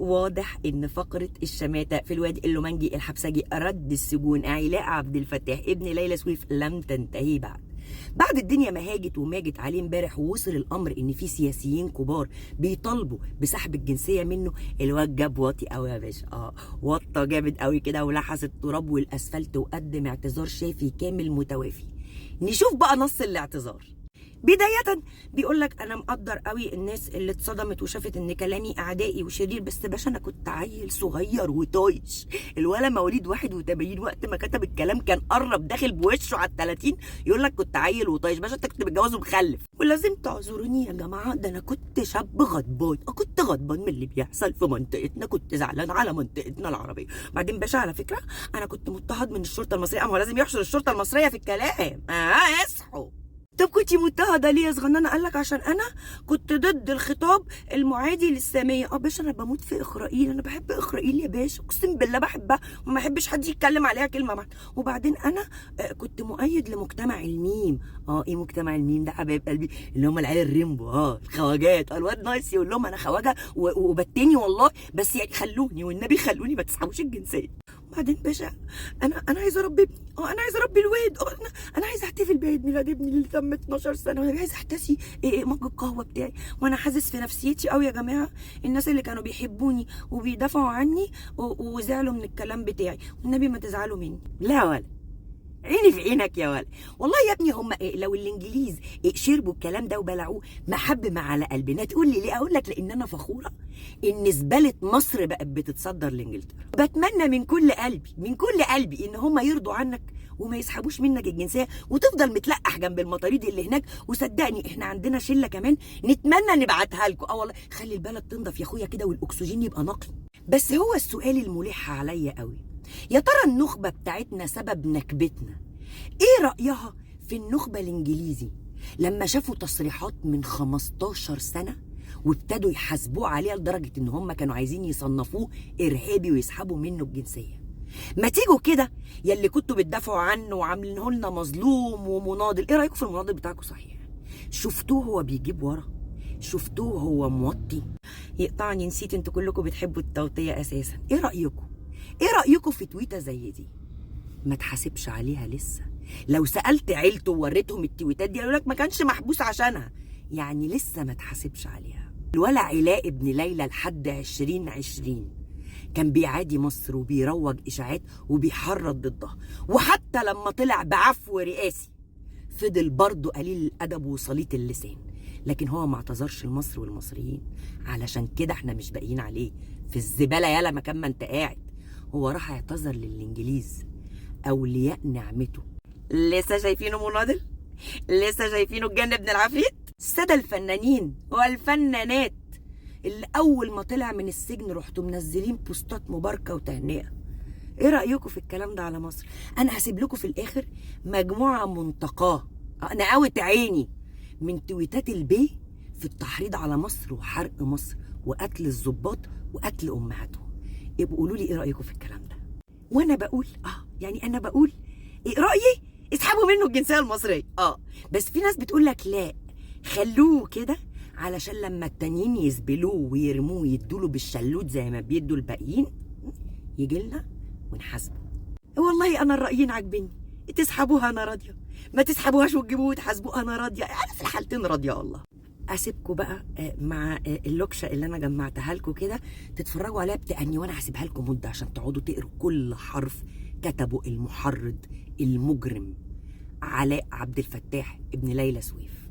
واضح ان فقره الشماته في الوادي اللومنجي الحبسجي رد السجون علاء عبد الفتاح ابن ليلى سويف لم تنتهي بعد الدنيا ما هاجت وماجت عليه امبارح، ووصل الامر ان في سياسيين كبار بيطالبوا بسحب الجنسيه منه. الواد جاب واطي قوي يا باشا، وطى جامد قوي كده ولحس التراب والاسفلت وقدم اعتذار شافي كامل متوافي. نشوف بقى نص الاعتذار. بداية بيقول لك أنا مقدر قوي الناس اللي اتصدمت وشافت إن كلامي أعدائي وشرير، بس باشا أنا كنت عيل صغير وطايش. الولا مواليد 81 وقت ما كتب الكلام كان قرب داخل بوشه على ال30. يقول لك كنت عيل وطايش. باشا أنت كنت متجوز ومخلف. ولازم تعذروني يا جماعة، ده أنا كنت شاب غضبان، كنت غضبان من اللي بيحصل في منطقتنا، كنت زعلان على منطقتنا العربية. بعدين باشا على فكرة أنا كنت مضطهد من الشرطة المصرية. هو لازم يحشر الشرطة المصرية في الكلام. اصحوا. طب كنتي مضطهده ليه يا صغننه؟ قال لك عشان انا كنت ضد الخطاب المعادي للساميه. باشا انا بموت في اخرائيل، انا بحب اخرائيل يا باشا، اقسم بالله بحبها وما بحبش حد يتكلم عليها كلمه واحده. وبعدين انا كنت مؤيد لمجتمع الميم. ايه مجتمع الميم ده حبايب قلبي؟ اللي هم العيال الريمبو، الخواجات. الواد نايس يقول لهم انا خواجه وبتني والله، بس يعني خلوني والنبي خلوني ما تسحبوش الجنسيه. وبعدين باشا انا عايزه اربي ابني، انا عايزه اربي الواد، انا عايزه احتفل بعيد ميلاد ابني اللي تم 12 سنه، وانا عايزه احتسي مج القهوه بتاعي، وانا حاسس في نفسيتي قوي يا جماعه. الناس اللي كانوا بيحبوني وبيدافعوا عني وزعلوا من الكلام بتاعي، والنبي ما تزعلوا مني. لا ولا عيني في عينك يا ولد. والله يا ابني هم لو الانجليز شربوا الكلام ده وبلعوه محب على قلبنا. تقول لي ليه؟ اقول لك لان انا فخوره ان زباله مصر بقت بتتصدر لانجلترا. بتمنى من كل قلبي من كل قلبي ان هم يرضوا عنك وما يسحبوش منك الجنسيه وتفضل متلقح جنب المطاريد اللي هناك. وصدقني احنا عندنا شله كمان نتمنى نبعتها لكم. والله خلي البلد تنضف يا اخويا كده والاكسجين يبقى نقي. بس هو السؤال الملح عليا قوي، يا ترى النخبة بتاعتنا سبب نكبتنا ايه رأيها في النخبة الانجليزي لما شافوا تصريحات من 15 سنة وابتدوا يحاسبوه عليها لدرجة ان هم كانوا عايزين يصنفوه ارهابي ويسحبوا منه الجنسية؟ ما تيجوا كده يا اللي كنتوا بتدافعوا عنه وعاملينه لنا مظلوم ومناضل، ايه رأيكم في المناضل بتاعكم؟ صحيح شفتوه هو بيجيب ورا؟ شفتوه هو موطي؟ يقطعني نسيت انتوا كلكم بتحبوا التوطية اساسا. ايه رأيكم؟ ايه رأيكم في تويته زي دي؟ ما تحاسبش عليها لسه. لو سألت عيلته ووريتهم التويتات دي قالوا لك ما كانش محبوس عشانها، يعني لسه ما تحاسبش عليها. الولا علاء ابن ليلى لحد 2020 كان بيعادي مصر وبيروج اشاعات وبيحرض ضدها، وحتى لما طلع بعفو رئاسي فضل برضه قليل الادب وصليط اللسان، لكن هو ما اعتذرش لمصر والمصريين. علشان كده احنا مش باقيين عليه في الزباله يالا مكان ما انت قاعد. هو راح اعتذر للانجليز اولياء نعمته. لسه شايفينه مناضل؟ لسه شايفينه الجن ابن العفريت؟ الساده الفنانين والفنانات اللي اول ما طلع من السجن رحتوا منزلين بوستات مباركه وتهنئه. ايه رايكم في الكلام ده على مصر؟ انا هسيب لكم في الاخر مجموعه منتقاه نقاوه عيني من تويتات البيه في التحريض على مصر وحرق مصر وقتل الضباط وقتل امهاتهم. يبقوا قولوا لي ايه رايكم في الكلام ده. وانا بقول يعني انا بقول إيه رايي؟ اسحبوا منه الجنسيه المصريه. بس في ناس بتقول لك لا خلوه كده علشان لما التانيين يسبلوه ويرموه ويدوله بالشلوت زي ما بيدوا الباقيين يجي لنا ونحاسبه. والله انا الرايين عاجبني، تسحبوها انا راضيه، ما تسحبوهاش وتجيبوه وتحاسبوه انا راضيه، انا في الحالتين راضيه. الله اسيبكم بقى مع اللوكشه اللي انا جمعتها لكم كده تتفرجوا عليها بتأني، وانا هسيبها لكم مده عشان تقعدوا تقروا كل حرف كتبه المحرض المجرم علاء عبد الفتاح ابن ليلى سويف.